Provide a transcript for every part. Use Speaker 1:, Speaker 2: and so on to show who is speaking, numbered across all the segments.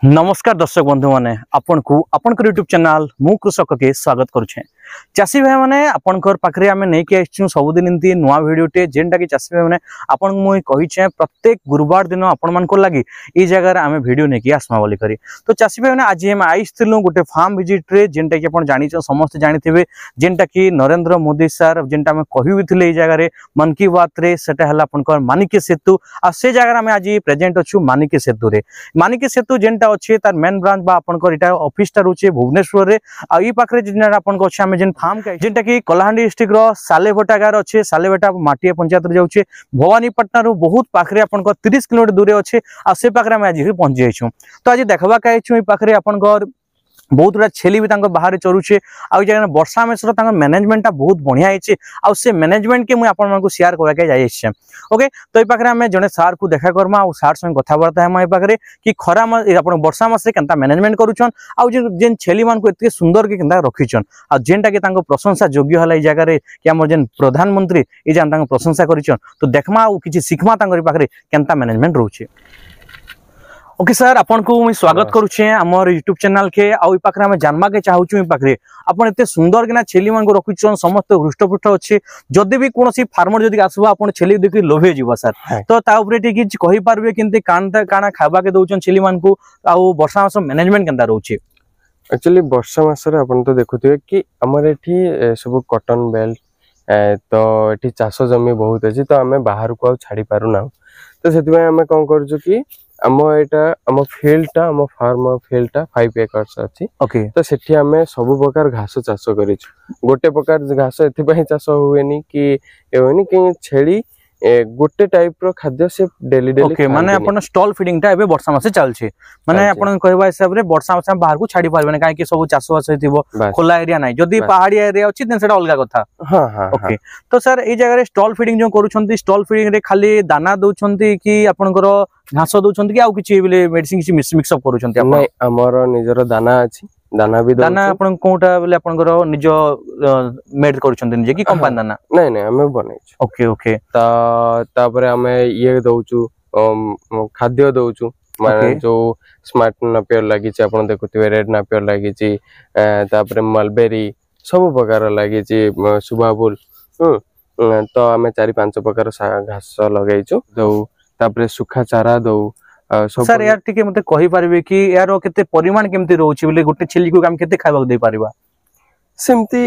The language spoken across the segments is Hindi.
Speaker 1: नमस्कार दर्शक बंधु माने आपनकर यूट्यूब चैनल मु कृषक के स्वागत करुछे। चाषी भाई माने आपनकर पाखरे आमे नै के आछू सबुदिन एंती नुआ वीडियोटे जेनटा कि चाषी भाई माने आपन मुई कहिछे प्रत्येक गुरुवार दिन आपन मान को लागि ई जगह रे आमे वीडियो नै कि आसमा बोली करी। तो चाषी भाई माने आज हम आइथिलु गोटे फार्म विजिट रे जेनटा कि आपन जानि समस्त जानिथिबे जेनटा कि नरेंद्र मोदी सर जेनटा आमे कहिबिथिले ई जगह रे मन की बात रे सेटा हला आपनकर मानिके सेतु आ से जगह रे आमे आज प्रेजेंट अछु मानिके सेतु रे। मानिके सेतु जेनटा अच्छे तार मेन ब्रांच बा आपनकर इटा ऑफिस टा रुचे भुवनेश्वर रे आ ई पाखरे जेनटा आपनकर अछि आमे जेन फार्म का जेनटा कि कलाहांडी डिस्ट्रिक्ट रो सालेभटा गार अच्छे सालेभटा माटिया पंचायत रे जाउचे भवानीपटना रो बहुत पाखरे आपनकर 30 किलोमीटर दूरे अच्छे आ से पाखरे आमे आज पहुंच जाइछु। तो आज देखबा का आइछु ई पाखरे आपनकर बहुत गुड़ा छेली भी बाहर चरुचे आउ जगह वर्षा मेसर मैनेजमेंट बहुत बढ़िया है आ से मैनेजमेंट के मुझे आपको शेयर करके जाइए। ओके तो ये पाखे आम जड़े सार को देखा करमा आ सार संगे कथबार्ता है पाखे कि खरा वर्षा मास के मैनेजमेंट करुछन आउ जेन छेली मान को एत सुंदर के रखीछन आ जेनटा कि प्रशंसा योग्य है जगह कि आम जेन प्रधानमंत्री ये जान प्रशंसा करिछन। तो देखमा आ किछि सिखमा पाखे केनता मैनेजमेंट रोचे। ओके सर आपन को मैं स्वागत करुछे हमर यूट्यूब चैनल के आउ पाखरे हम जानवा के चाहूछु ई पाखरे आपन एते सुंदर किना छेली मान को रखुछन समस्त हृष्टपुष्ट अछि जदि भी कोनोसी फार्मर जदि आसबा आपन छेली देखि लोभे जिवो सर। तो ता ऊपर टी किछ कहि पारबे किंते काना खाबा के दउछन छेली मान को आउ वर्षा मास मैनेजमेंट केनता रहउछि।
Speaker 2: एक्चुअली वर्षा मास रे आपन तो देखुथिबे कि हमर एठी सब कॉटन बेल्ट तो एठी चाष जमी बहुत अछि तो हमें बाहर को छाड़ी पारु ना। तो सेति हमें कोन करजु कि आम फील्डटा आम फार्म फील्डटा 5 एकर्स अछि।
Speaker 1: ओके
Speaker 2: तो सेठी हमें सब प्रकार घास चाष करिछु गोटे प्रकार घास एथि पई चाष होवेनी कि होवेनी कि छेली गोटे टाइप रो खाद्य से डेली
Speaker 1: ओके माने अपन स्टॉल फीडिंग टा एबे वर्षा मासे चलछे माने अपन कहबा हिसाब रे वर्षा मासे बाहर को छाडी पारबे काहे कि सब चाष वास हेतिबो खोला एरिया नै जदी पहाड़ी एरिया अछि देन सेटा अलगा कथा।
Speaker 2: हां हां
Speaker 1: ओके तो सर ए जगह रे स्टॉल फीडिंग जो करूछंती स्टॉल फीडिंग रे खाली दाना दउछंती कि आपनकर घास दउछंती कि आ किछि बेले मेडिसिन किछि मिक्स अप करूछंती अपन
Speaker 2: नै हमर निजर दाना अछि दाना भी
Speaker 1: दाना अपन कोटा बेले आपनकर निजो मेड करूछंती निजे कि कंपनी दाना
Speaker 2: नै नै हमें बनाइछु।
Speaker 1: ओके ओके
Speaker 2: तापरे हमें ये दउछु खाद्य दउछु माने जो स्मार्ट नापियर लागि छि आपन देखुथिबे रेड नापियर लागि छि तापरे मलबेरी सब प्रकार लागि छि सुबाबुल तो हमें 4-5 प्रकार घास लगाइछु दउ तापरे सुखा चारा दउ।
Speaker 1: सर यार टिके मते कहि पारिबे कि यार केते परिमाण केमती रहउछि बोले गोटे छेली को हम केते खाइबा दे पारिबा
Speaker 2: सेमती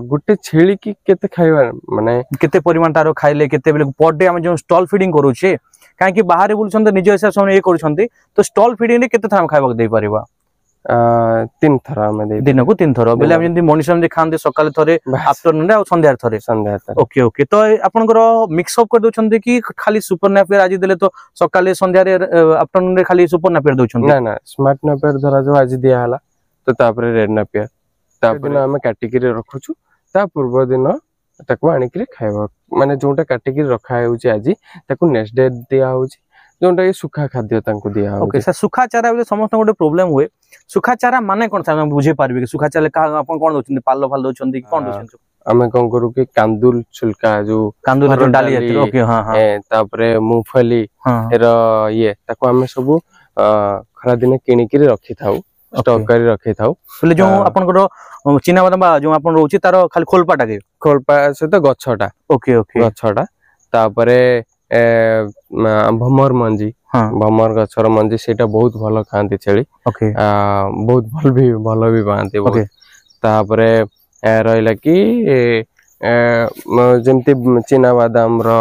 Speaker 2: गोटे छेली की केते खाइबा माने
Speaker 1: केते परिमाण तारो खाइले केते बेले पर डे हम जो स्टॉल फीडिंग करूछे काहे कि बाहर बोलछन निज हिसाब से ए करूछंती तो स्टॉल फीडिंग रे केते थाम खाइबा दे पारिबा
Speaker 2: 3 थर हम दे
Speaker 1: दिन को 3 थर बेले हम जंती मनिसम जे खान दे सकाले थरे आफ्टरनून रे आ संध्या थरे ओके ओके तो आपनकर मिक्स अप कर दोछंती कि खाली सुपर नापियर आज देले तो सकाले संध्या रे आफ्टरनून रे खाली सुपर नापियर दोछंती
Speaker 2: ना ना स्मार्ट नापियर धरा जो आज दिया हला तो तापरे रेड नापियर तापरे हमें काटिकी रखुछु ता पूर्व दिन ताको आनिकरी खाइबा माने जोटा काटिकी रखा होउची आज ताको नेक्स्ट डे दिया होउची जोटा ये सुखा खाद्य तांको दिया होउची।
Speaker 1: ओके सर सुखा चारा बेले समस्त गोटे प्रॉब्लम हुए सुखा चारा माने कोन सा बुझे पारबे कि सुखा चारा का अपन कोन दोछंती पालो फाल दोछंती कोन दोछंती
Speaker 2: हमें कोन करू कि कांदुल छिलका जो
Speaker 1: कांदुल डाली आती ओके हां हां
Speaker 2: तापरे मूंगफली एरो ये ताको हमें सब खरा दिन किनी के रखी थाउ स्टॉक कर रखी थाउ
Speaker 1: बोले जो आपन चिना बादाम बा जो आपन रोची तारो खाली खोलपाटा के
Speaker 2: खोलपा से तो गछटा ओके ओके गछटा तापरे भमर मंजी भमर गछर मंजी सेटा बहुत भलो खांती छेली
Speaker 1: ओके
Speaker 2: बहुत भलो भी पांती ओके तापरे रहइला कि जेमती चिना बादाम रो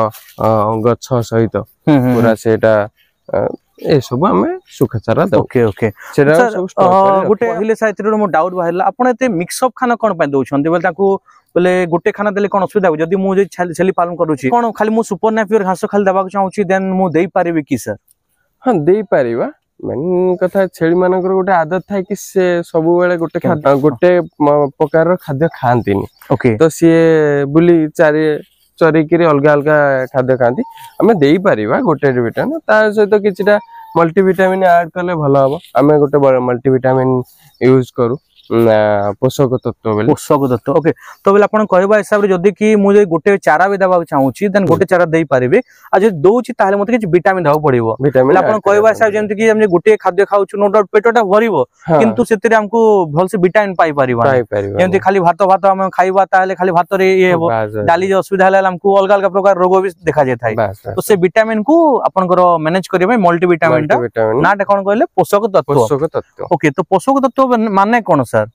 Speaker 2: गछ सहित पूरा सेटा ए सब हमें सुखा चारा दो।
Speaker 1: ओके ओके
Speaker 2: सेटा
Speaker 1: सब गोटे पहिले साइड रो मो डाउट बाहरला आपण एते मिक्स अप खाना कोन पय दोछंती बोले ताको बोले गोटे खाना देले कोन असुविधा जदी मु जे छेली पालन करूची कोन खाली मु सुपर नापियर घास खाली दबाक चाहूची देन मु देई पारिबे कि सर
Speaker 2: हां देई पारिबा मेन कथा छेली मानकर गोटे आदत थाय कि से सब बेले गोटे खाद्य गोटे प्रकार खाद्य खांतीनी ओके तो सी बुली चारि चरी के अलगा अलगा खाद्य खांती हमें देई पारिबा गोटे विटामिन ता सहित किछटा मल्टीविटामिन ऐड करले भलो हबो हमें गोटे मल्टीविटामिन यूज करू पोषक तत्व बोली
Speaker 1: पोषक तत्व ओके तो बेले आपण कहबा हिसाब रे जदी कि मु जे गोटे चारा भी देबा चाहूची देन गोटे चारा देई परिबे आ जे दोउची ताले मते कि विटामिन दाव पड़िबो
Speaker 2: विटामिन
Speaker 1: आपण कहबा हिसाब जेंति कि हम गोटे खाद्य खाउछु नो डाउट पेटटा भरिबो किंतु सेतिरे हमको भल से विटामिन पाई परिबा जेंति खाली भात हम खाइबा ताले खाली भात रे ये हेबो डाली जे असुविधा हला हमको अलग अलग प्रकार रोग भी देखा जाय थाई तो से विटामिन को आपनकर मैनेज करिबे मल्टी विटामिन नाटा कोन कहले पोषक तत्व ओके तो पोषक तत्व माने कोन सर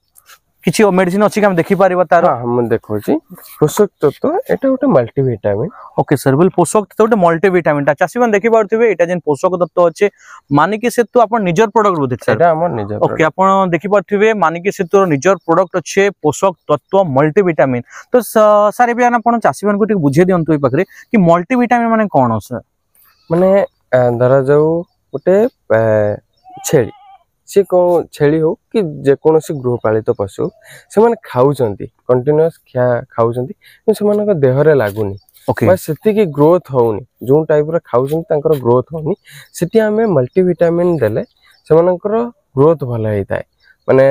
Speaker 1: किछि मेडिसिन अछि कि हम देखि पारिबा तार
Speaker 2: हम देखोछि पोषक तत्व एटा गोटे मल्टी विटामिन
Speaker 1: ओके सर बोल पोषक तत्व गोटे मल्टी विटामिन ता चासी मन देखि पारथिबे एटा जेन पोषक तत्व अछि मानिके सेतु अपन निजर प्रोडक्ट बोलते सर
Speaker 2: एटा हमर निजर
Speaker 1: ओके अपन देखि पारथिबे मानिके सेतु निजर प्रोडक्ट अछि पोषक तत्व मल्टी विटामिन तो सर एबे अपन चासी मन को टिक बुझे दियंतु ए पकरे कि मल्टी विटामिन माने कोन सर
Speaker 2: माने धरा जाऊ गोटे छेली से को छेली हो कि जे कोनोसी गृहपालित पशु से माने खाउचंती कंटीन्यूअस खाउचंती से मानक देह रे लागुनी
Speaker 1: ओके
Speaker 2: बस सेति की ग्रोथ होउनी जो टाइप रे खाउचंती तांकर ग्रोथ होउनी सेति हमें मल्टीविटामिन देले से मानकर ग्रोथ भला हेई थाए माने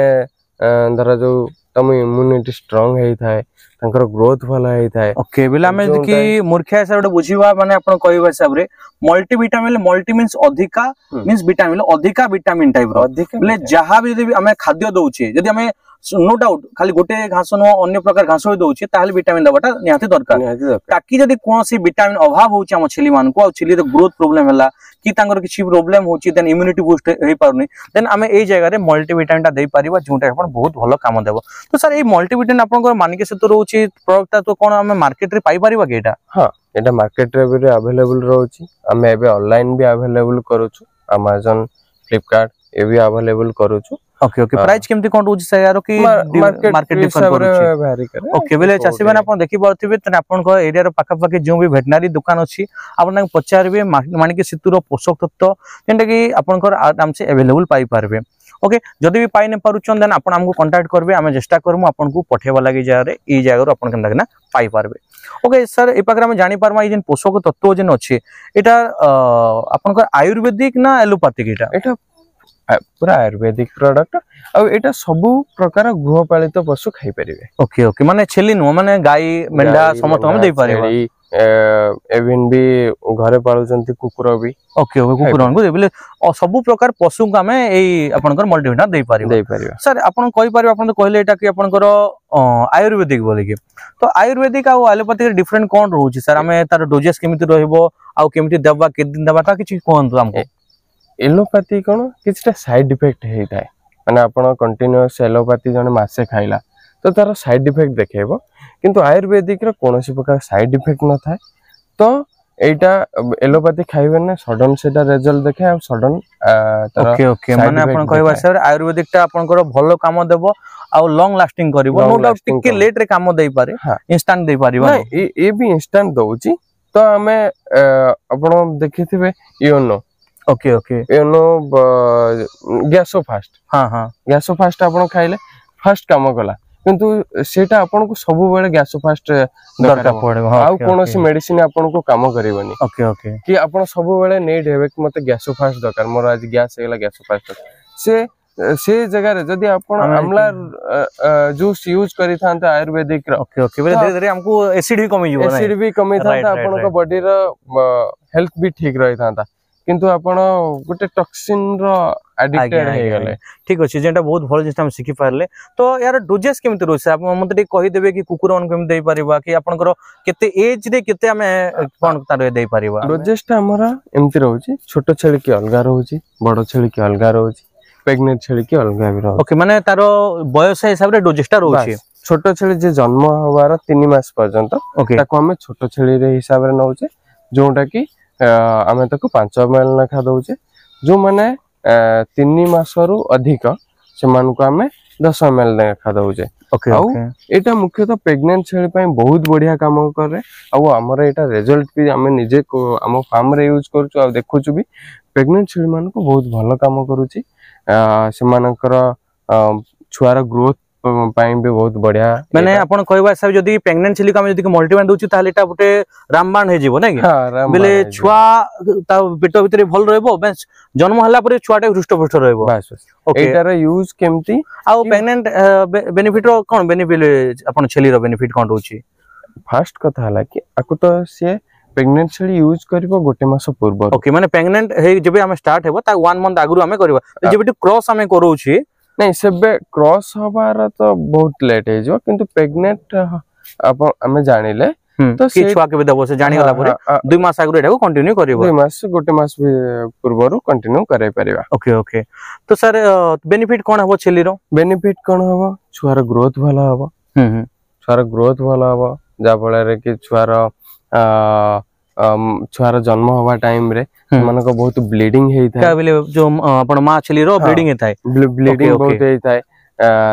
Speaker 2: धरा जो तम इम्यूनिटी स्ट्रांग हेई थाए तांकर ग्रोथ भला हेई थाए
Speaker 1: ओके बेला में कि मूर्खा हिसाब रे बुझिबा माने अपन कहबा हिसाब रे मल्टीविटामिन मल्टी मींस अधिका मींस विटामिन अधिका विटामिन टाइप रो बेले जहां भी यदि हमें खाद्य दउछे यदि हमें नो डाउट खाली गोटे घास नो अन्य प्रकार घास भी दउछे ताहले विटामिन दबाटा निहाती दरकार ताकि यदि कोनोसी विटामिन अभाव होउछ हम छेली मान को आ छेली रो ग्रोथ प्रॉब्लम हला कि तांगर किछि प्रॉब्लम होउची देन इम्यूनिटी बूस्ट हेई पारुनी देन हमें एई जगह रे मल्टीविटामिन ता देई परिबा जोटा अपन बहुत भलो काम देबो तो सर ए मल्टीविटामिन अपन को मानिके से तो रहउची प्रोडक्ट तो कोन हमें मार्केट रे पाई परिबा के एटा
Speaker 2: हां एटा मार्केट रे भी अवेलेबल रहउची हमें एबे ऑनलाइन भी अवेलेबल करूछु Amazon फ्लिपकार्ट ए भी अवेलेबल करूछु
Speaker 1: ओके ओके प्राइस केमती कोन रहउची सर यारो कि मार्केट डिफर करूची ओके बेले चासी माने अपन देखि पारथिबे तने अपन को एरिया रो पाखा पाखी जो भी वेटनरी दुकान अछि अपन पचारबे मानिके सितुरो पोषक तत्व जेंटा कि अपन को आराम से अवेलेबल पाई पारबे ओके जदि भी पाई न पारुचन देन अपन हमको कांटेक्ट करबे हम चेष्टा करमु अपन को पठेबा लागि जारे ई जगह रो अपन केनता ना पाई पारबे ओके सर ए पाकरा में जानि पारमा ई जेन पोषक तत्व जेन अछि एटा अपन को आयुर्वेदिक ना एलोपैथिक एटा
Speaker 2: पूरा आयुर्वेदिक प्रोडक्ट आ एटा सब प्रकार गृहपालित पशु खाई परिबे
Speaker 1: ओके ओके माने छेली नो माने गाई मेंढा समस्त हम देई परिबा
Speaker 2: एविन भी घरे पालुचंती कुकुर भी
Speaker 1: ओके ओके कुकुर को देबले सब प्रकार पशु को हमें एई आपनकर मल्टीविटामिन देई परिबा सर आपन कहि परिबा आपन तो कहले एटा कि आपनकर आयुर्वेदिक बोले कि तो आयुर्वेदिक आ एलोपैथिक डिफरेंट कोन रहउची सर हमें तार डोजेस केमिति रहइबो आ केमिति देबा के दिन देबा ता किछि कोहंतु हमको
Speaker 2: एलोपैथी कोन किछटा साइड इफेक्ट हेई थाए माने आपण कंटीन्यूअस एलोपैथी जने मासे खाइला तो तार साइड इफेक्ट देखेबो किंतु आयुर्वेदिक रो कोनोसी प्रकार साइड इफेक्ट न थाए तो एटा एलोपैथी खाइबे ना सडन सेटा रिजल्ट देखे आ सडन
Speaker 1: ओके ओके माने आपण कहबा सर आयुर्वेदिक टा आपण को भलो काम देबो आ लॉन्ग लास्टिंग करिवो नो डाउट टिके लेट रे काम देई पारे इंस्टेंट देई पारिबो
Speaker 2: ए भी इंस्टेंट दउची तो हमें आपण देखिथिबे योनो
Speaker 1: ओके ओके
Speaker 2: योनो गैसो फास्ट
Speaker 1: हां हां
Speaker 2: गैसो फास्ट आपण खाइले फास्ट काम कला किंतु सेटा आपण को सब बेले गैसो फास्ट दरकार पड़ेबो आ कोनोसी मेडिसिन आपण को काम करिवनी
Speaker 1: ओके ओके
Speaker 2: कि आपण सब बेले नीड हेबे कि मते गैसो फास्ट दरकार मोर आज गैस हेला गैसो फास्ट से जगह रे जदी आपण आमला जूस यूज करि थांता आयुर्वेदिक
Speaker 1: ओके ओके बेले धीरे धीरे हमको एसिड भी कमी जीवो
Speaker 2: एसिड भी कमी थांता आपण को बॉडी रो हेल्थ भी ठीक रहि थांता किंतु आपण गोटे टॉक्सिन रो एडिक्टेड हे गेले
Speaker 1: ठीक अछि जेंटा बहुत भल जिस हम सिखि पारले तो यार डोजेस केमिति रोसे आप मते टे कहि देबे कि कुकुर मन केमिति देई परिबा कि आपण को केते एज रे केते हमें कोन तार देई परिबा
Speaker 2: डोजेस टा हमरा एमति रहउची छोटो छेली के अलगा रहउची बडो छेली के अलगा रहउची प्रेग्नेंट छेली के अलगा भी रहउची
Speaker 1: ओके माने तारो बयस हिसाब रे डोजेस टा रहउची
Speaker 2: छोटो छेली जे जन्म होवार 3 मास पर्यंत ताको हमें छोटो छेली रे हिसाब रे नउचे जोटा कि आमे तको 5 ml नखा दउचे जो माने 3 मासरु अधिक से मान को हमें 10 ml नखा दउचे
Speaker 1: ओके ओके
Speaker 2: एटा मुख्यतः प्रेग्नेंट छेली पई बहुत बढ़िया काम करे आ हमर एटा रिजल्ट भी हमें निजे हम फार्म रे यूज करछु आ देखुछु भी प्रेग्नेंट छेली मान को बहुत भलो काम करूची से मानकर छुआर ग्रोथ ପାଇଁ ବି ବହୁତ ବଢିଆ
Speaker 1: माने आपण कहबा हिसाब जदी प्रेग्नेंट छिली हम जदी मल्टीविटामिन दोची ताले एटा गोटे रामबाण हे जीवो नै कि बेले छुआ ता पेट भीतर भल रहबो बस जन्म हला परे छुआटे हृष्टपुष्ट रहबो
Speaker 2: बस ओके एटार यूज केमती
Speaker 1: आ प्रेग्नेंट बेनिफिट रो कोन बेनिफिट आपण छेली रो बेनिफिट कोन होची
Speaker 2: फर्स्ट कथा हला कि आकु तो से प्रेग्नेंट छेली यूज करबो गोटे मास पूर्व
Speaker 1: ओके माने प्रेग्नेंट हे जेबे हम स्टार्ट हेबो ता 1 मंथ आगुरु हमें करबा जेबे क्रॉस हमें करूची
Speaker 2: नहीं सेबे क्रॉस हबार तो बहुत लेट हे जो किंतु प्रेग्नेंट अपन हमें जानिले
Speaker 1: तो कि छुआ के दबो से जानि गला परे 2 मास आगुरु एटा को कंटिन्यू करबो
Speaker 2: 2 मास गोटे मास पूर्वरु कंटिन्यू करे परिबा
Speaker 1: ओके ओके तो सर बेनिफिट कोन हबो छेली रो
Speaker 2: बेनिफिट कोन हबो छुआर ग्रोथ भला हबो छुआर ग्रोथ भला हबो जा फल रे कि छुआर छुआर जन्म हवा टाइम रे मन को बहुत ब्लीडिंग हेई थाय
Speaker 1: का जो आपण मां छेली रो ब्लीडिंग हेताय
Speaker 2: ब्लीडिंग बहुत हेई थाय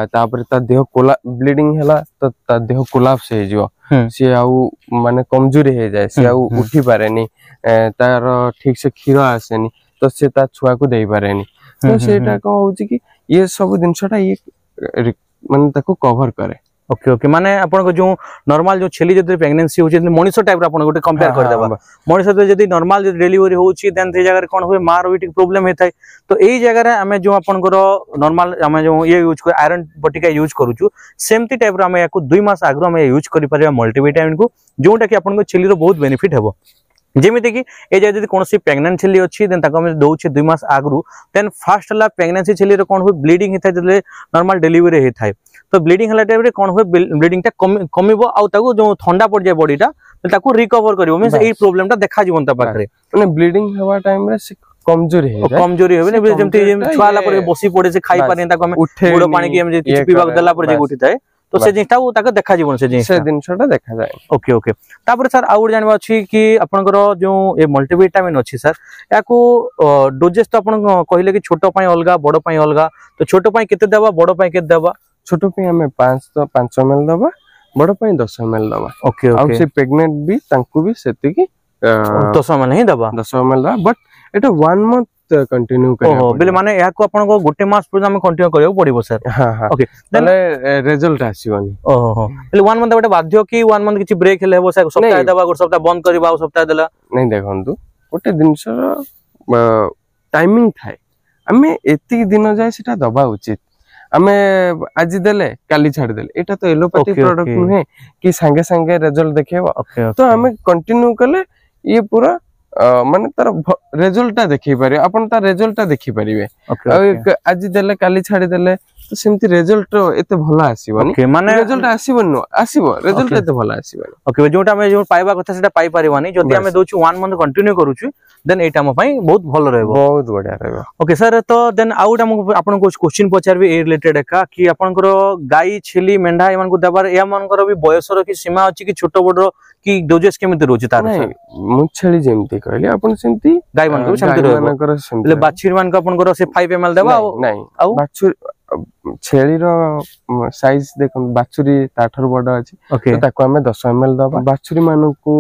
Speaker 2: तापर ता देह कोला ब्लीडिंग हला तो ता देह कोलाप्स हे जिवो से आउ माने कमजोरी हे जाय से आउ उठी पारेनी तार ठीक से क्षीर आसेनी तो से ता छुआ को देई पारेनी तो सेटा को होची कि ये सब दिनसटा ये माने ताको कवर करे
Speaker 1: ओके ओके माने आपण को जो नॉर्मल जो छेली जदी प्रेगनेंसी होची मनिसो टाइप रा आपण गोटे कंपेयर कर देबा मनिसो तो जदी नॉर्मल जदी डिलीवरी होची देन ते जगह रे कोन होय मार विटिक प्रॉब्लम हेताय तो एई जगह रे हमें जो आपण को नॉर्मल हमें जो ये यूज कर आयरन बटिका यूज करूछु सेमती टाइप रा हमें याको 2 मास आगरो हमें यूज करि परिबा मल्टीविटामिन को जोटा कि आपण को छेली रो बहुत बेनिफिट हेबो जेमिति कि ए जे जदी कोनसी प्रेग्नेंट छेली अछि देन ताको हम दोउछे 2 मास आगरु देन फर्स्ट हला प्रेग्नेंसी छेली रे कोन होय ब्लीडिंग हेथाय जले नॉर्मल डिलीवरी हेथाय तो ब्लीडिंग हला टाइम रे कोन होय ब्लीडिंग ता कमिबो आ ताको जो ठंडा पड़ जाय बॉडी ता ताको रिकवर करिवो मींस ए प्रॉब्लम ता देखा जीवन ता पाखरे
Speaker 2: माने ब्लीडिंग हवा टाइम रे कमजोरी हे
Speaker 1: कमजोरी होबे ने जेमति छुआला पर बसी पड़े से खाई पारे ताको हम गोड़ पानी की हम जे किछ पीबा देला पर जे उठी थाय तो से जिनटा वो ताको देखा जीवन से
Speaker 2: दिनसटा देखा जाय
Speaker 1: ओके ओके तापर सर आउर जानबा अछि कि आपनकर जो ए मल्टीविटामिन अछि सर याको डोजेस तो आपन कहिले कि छोटो पई अलगा बड़ो पई अलगा तो छोटो पई केते देबा बड़ो पई केते देबा
Speaker 2: छोटो पई हमें 5 ml दबा बड़ो पई 10 ml दबा
Speaker 1: ओके ओके
Speaker 2: आ से प्रेग्नेंट भी तांकू भी सेति कि
Speaker 1: 10 ml ही दबा
Speaker 2: 10 ml दबा बट एटा 1 मंथ कंटिन्यू करे
Speaker 1: ओहो बेले माने या को आपन को गोटे मास पर हम कंटिन्यू करियो पड़िबो सर
Speaker 2: हां हां ओके तले रिजल्ट आसीबनी
Speaker 1: ओहो बेले 1 मंथ बटे बाध्य कि 1 मंथ किछि ब्रेक हेले हेबो सप्ताह दबा गोटे सप्ताह बंद करबा आ सप्ताह देला
Speaker 2: नहीं देखंतु गोटे दिनसर टाइमिंग थाए हमें एति दिन जाय सेटा दबा उचित हमें आज देले काली छाड़ देले एटा तो एलोपैथिक प्रोडक्ट नुहे कि संगे संगे रिजल्ट देखेबो तो हमें कंटिन्यू करले ये पूरा माने तार रिजल्ट ता देखि पारे अपन ता रिजल्ट ता देखि परिबे आज देले काली छाड़ी देले तो सेमती रिजल्ट एते भला आसीबनी
Speaker 1: ओके माने
Speaker 2: रिजल्ट आसीबन आसीबो रिजल्ट एते भला आसीबनी
Speaker 1: ओके जोटा हमें जो पाइबा कथा सेटा पाई परिवानी जदी हमें दोछु 1 मंथ कंटिन्यू करूछु देन एटा हम पई बहुत भलो रहबो
Speaker 2: बहुत बढ़िया रहबो ओके
Speaker 1: सर तो देन आउट हम आपन को क्वेश्चन पचारबे ए रिलेटेड का कि आपन को गाई छेली मेंढा एमन को दबार या मन को भी बयसर की सीमा अछि कि छोटो बडो कि डोजेस केमिति रोछि तार
Speaker 2: मु छेली जेमति कहले आपन सेमति
Speaker 1: गाई मन को सेमति रहबो ले बाछुरी मन को आपन को से 5 ml देबा
Speaker 2: नहीं बाछुरी छेली रो साइज देखो बाछुरी ताठर बडा अछि तो ताको हमें 10 ml दबा बाछुरी मानु को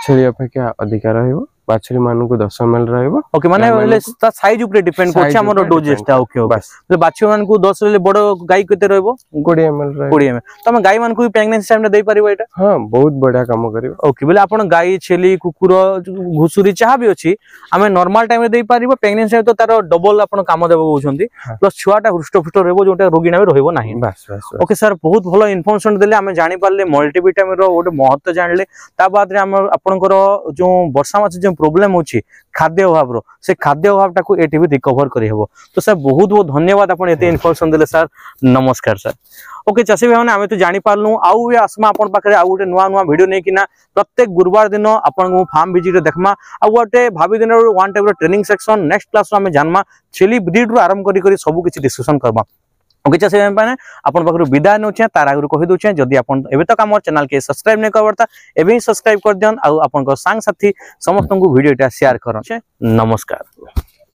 Speaker 2: छेली अपेक्षा अधिक रहइबो बाछुरी मानु को 10 ml रहइबो ओके
Speaker 1: माने ता साइज ऊपर डिपेंड करछ हमर डोजेस ता ओके ओके तो बाछुरी मान को 10 रे बडो गाई केते रहइबो
Speaker 2: 20 ml रहइबो
Speaker 1: 20 ml तो हम गाई मान को भी प्रेगनेंसी टाइम रे देई परिबो एटा
Speaker 2: हां बहुत बढ़िया काम करिवो
Speaker 1: ओके बोले आपण गाई छेली कुकुर घुसुरी चाहा भी अछि हमें नॉर्मल टाइम रे देई परिबो प्रेगनेंसी तो तार डबल आपण काम देबो होछंती प्लस छुआटा हृष्टपुष्ट रहबो जोटा रोगी ना रहबो नाही
Speaker 2: बस बस
Speaker 1: ओके सर बहुत भलो इन्फॉर्मेशन देले हमें जानि पारले मल्टीविटामिन रो ओटे महत्व जानले ता बाद रे हम आपनकर जो वर्षा मास जो प्रॉब्लम होछि खाद्य अभाव रो से खाद्य अभाव टाको एटी भी रिकवर करि हेबो तो सर बहुत बहुत धन्यवाद आपण एते इन्फॉर्मेशन देले सर नमस्कार सर ओके चासी भाई माने हमें तो जानि पारलु आउ आसमा आपण पाखरे आउ गोटे नुवा नुवा वीडियो नै किना प्रत्येक गुरुवार दिन आपण को फार्म विजिट देखमा आ गोटे भाबी दिन वन टाइप रो ट्रेनिंग सेक्शन नेक्स्ट क्लास हमें जानमा छेली ब्रीड रो आरंभ करी सब किछि डिस्कशन करबा ओके चासी भाई माने आपण पाखरु विदाय नोचे तार आगु कहि दोचे जदी आपण एबे तक हमर चैनल के सब्सक्राइब नै करबरता एबे ही सब्सक्राइब कर दियन आ आपण को संग साथी समस्त को वीडियो टा शेयर करन नमस्कार।